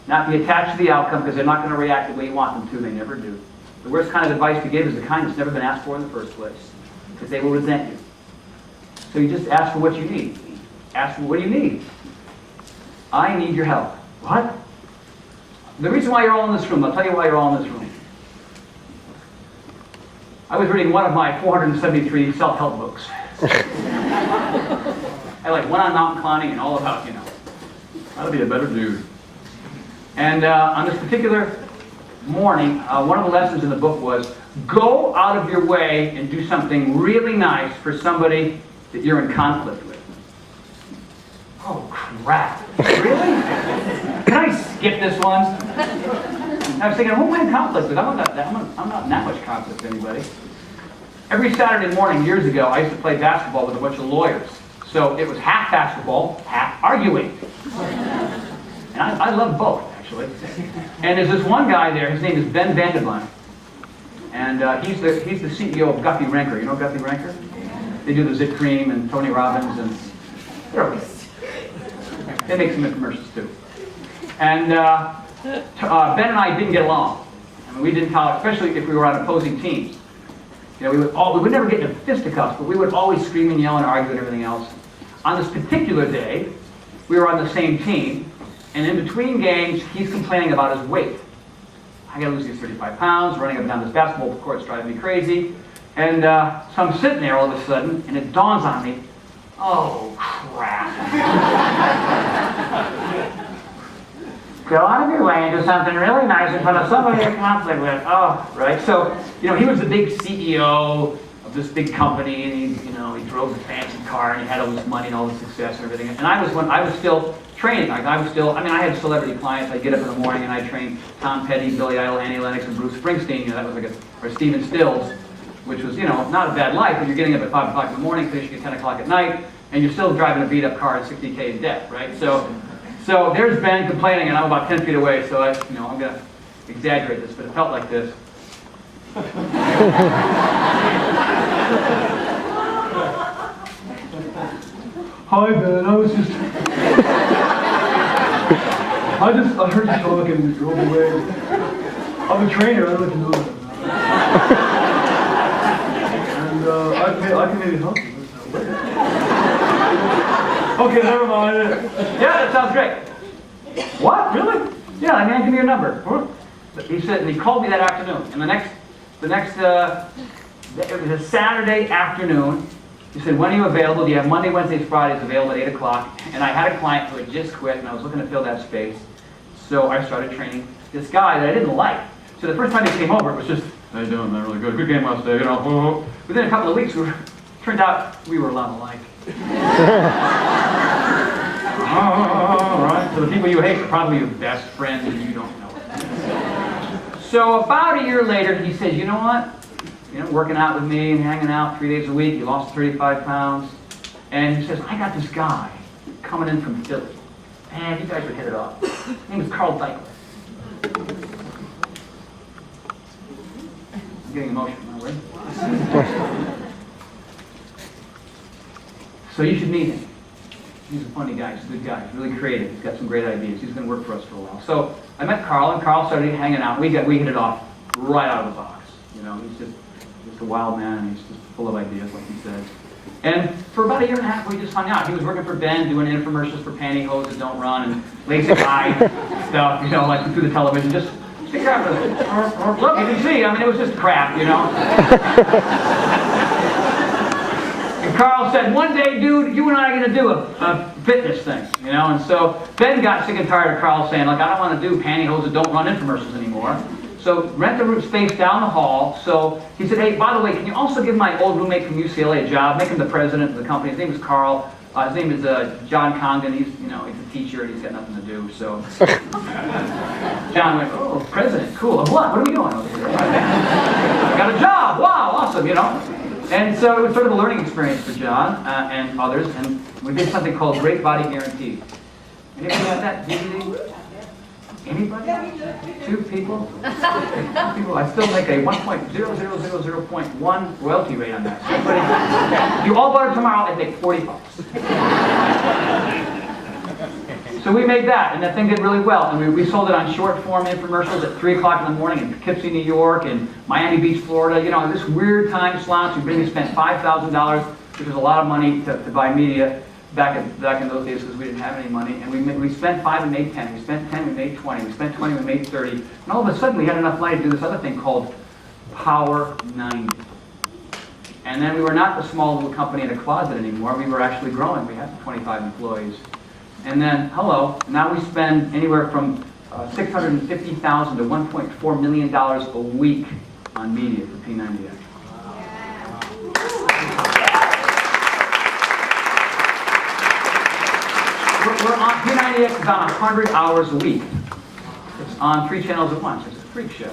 not be attached to the outcome because they're not going to react the way you want them to. They never do. The worst kind of advice to give is the kind that's never been asked for in the first place, because they will resent you. So you just ask for what you need. Ask for what do you need? I need your help. What? The reason why you're all in this room, I'll tell you why you're all in this room. I was reading one of my 473 self-help books. I like one on mountain climbing and all about, how to be a better dude. And on this particular morning, one of the lessons in the book was, go out of your way and do something really nice for somebody that you're in conflict with. Oh, crap. Really? Can I skip this one? I was thinking, who am I in conflict with? I'm not in that much conflict with anybody. Every Saturday morning, years ago, I used to play basketball with a bunch of lawyers. So it was half basketball, half arguing. And I love both, actually. And there's this one guy there, his name is Ben Vanderbilt. And he's the CEO of Guppy Ranker. You know Guppy Ranker? They do the Zip Cream and Tony Robbins, and they're okay. They make some commercials too. And Ben and I didn't get along. I mean, we didn't talk, especially if we were on opposing teams. We would never get into fisticuffs, but we would always scream and yell and argue and everything else. On this particular day, we were on the same team, and in between games, he's complaining about his weight. I gotta lose these 35 pounds, running up and down this basketball court's driving me crazy. And so I'm sitting there all of a sudden, and it dawns on me, oh, crap. Go out of your way and do something really nice in front of somebody you're in conflict with. Oh, right. So, he was the big CEO of this big company, and he drove a fancy car, and he had all this money and all this success and everything. And I was still training. I had celebrity clients. I'd get up in the morning and I'd train Tom Petty, Billy Idol, Annie Lennox, and Bruce Springsteen. That was or Stephen Stills, which was, not a bad life, but you're getting up at 5 o'clock in the morning, finishing at 10 o'clock at night, and you're still driving a beat-up car at 60K in debt, right? So there's Ben complaining, and I'm about 10 feet away, so I'm going to exaggerate this, but it felt like this. Hi, Ben. I heard you talking and drove away. I'm a trainer. I don't know if you know that. And I can maybe help you. Okay, never mind. Yeah, that sounds great. What? Really? Yeah, I give me your number. He said, and he called me that afternoon. And it was a Saturday afternoon. He said, when are you available? Do you have Monday, Wednesdays, Fridays available at 8 o'clock? And I had a client who had just quit, and I was looking to fill that space. So I started training this guy that I didn't like. So the first time he came over, it was just, how you doing? Not really good. Good game last day. Within a couple of weeks, turned out we were a lot alike. All right. So the people you hate are probably your best friends, and you don't know it. So about a year later, he says, you know what? Working out with me and hanging out 3 days a week. He lost 35 pounds. And he says, I got this guy coming in from Philly. Man, you guys would hit it off. His name is Carl Dyke. I'm getting emotional now, right? So you should meet him. He's a funny guy. He's a good guy. He's really creative. He's got some great ideas. He's going to work for us for a while. So I met Carl, and Carl started hanging out. We hit it off right out of the box. He's just a wild man, and he's just full of ideas, like he said. And for about a year and a half, we just hung out. He was working for Ben, doing infomercials for pantyhose that don't run, and LASIK eye stuff, like through the television. Just stick around with it. Look, you can see. It was just crap, And Carl said, one day, dude, you and I are going to do a fitness thing, And so Ben got sick and tired of Carl saying, I don't want to do pantyhose that don't run infomercials anymore. So rent the space down the hall. So he said, hey, by the way, can you also give my old roommate from UCLA a job? Make him the president of the company. His name is Carl. His name is John Congdon. He's a teacher, and he's got nothing to do. So John went, oh, president, cool. Of what? What are we doing? I got a job. Wow, awesome, And so it was sort of a learning experience for John and others. And we did something called Great Body Guarantee. Anybody have that DVD? Anybody? 2 people? 2 people. I still make a 1.00001 royalty rate on that. So you all bought it tomorrow, I'd make $40. So we made that, and that thing did really well. And we sold it on short form infomercials at 3 o'clock in the morning in Poughkeepsie, New York, and Miami Beach, Florida. You know, this weird time slots. We really spent $5,000, which was a lot of money to buy media back in those days because we didn't have any money. And we spent 5 and made 10. We spent 10, we made 20. We spent 20, we made 30. And all of a sudden, we had enough money to do this other thing called Power 90. And then we were not the small little company in a closet anymore. We were actually growing. We had 25 employees. And then, now we spend anywhere from $650,000 to $1.4 million a week on media for P90X. We're on, P90X is on 100 hours a week. It's on 3 channels at once. It's a freak show.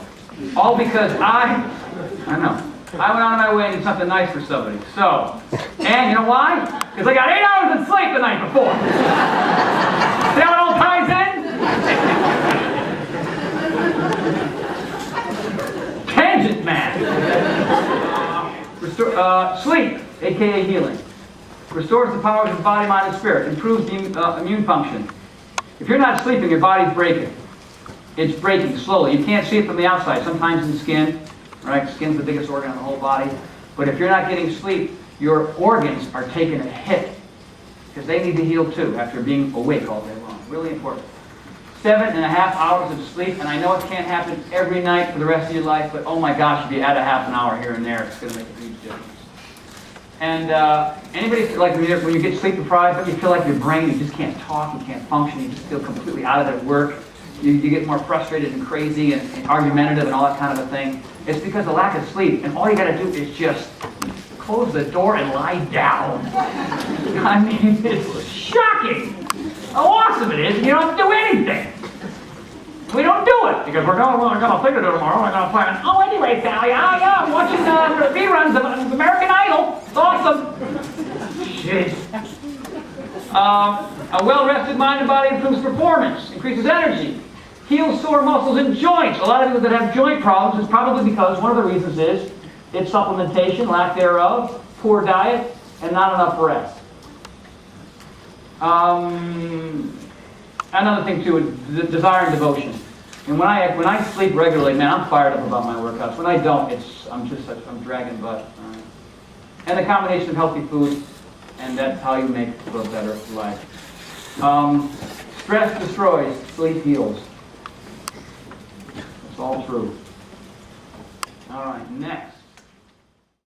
All because I know. I went out of my way and did something nice for somebody. So, and you know why? Because I got 8 hours of sleep the night before. See how it all ties in? Tangent man. Sleep, aka healing. Restores the powers of the body, mind, and spirit. Improves the immune function. If you're not sleeping, your body's breaking. It's breaking slowly. You can't see it from the outside. Sometimes in the skin. Right? Skin's the biggest organ in the whole body. But if you're not getting sleep, your organs are taking a hit. Because they need to heal too after being awake all day long. Really important. 7.5 hours of sleep, and I know it can't happen every night for the rest of your life, but oh my gosh, if you add a half an hour here and there, it's going to make a huge difference. And anybody, like when you get sleep deprived, you feel like your brain, you just can't talk, you can't function, you just feel completely out of it at work. You get more frustrated and crazy and argumentative and all that kind of a thing. It's because of lack of sleep. And all you got to do is just close the door and lie down. I mean, it's shocking how awesome it is. You don't have to do anything. We don't do it because we're going, well, I got a thing to do tomorrow. I got a plan. Oh, anyway, Sally, I'm watching reruns of American Idol. It's awesome. Jeez. A well-rested mind and body improves performance, increases energy, heals sore muscles and joints. A lot of people that have joint problems is probably because one of the reasons is it's supplementation, lack thereof, poor diet, and not enough rest. Another thing too is desire and devotion. And when I sleep regularly, man, I'm fired up about my workouts. When I don't, I'm dragging butt. And the combination of healthy food, and that's how you make for a better life. Stress destroys, sleep heals. It's all true. All right, next.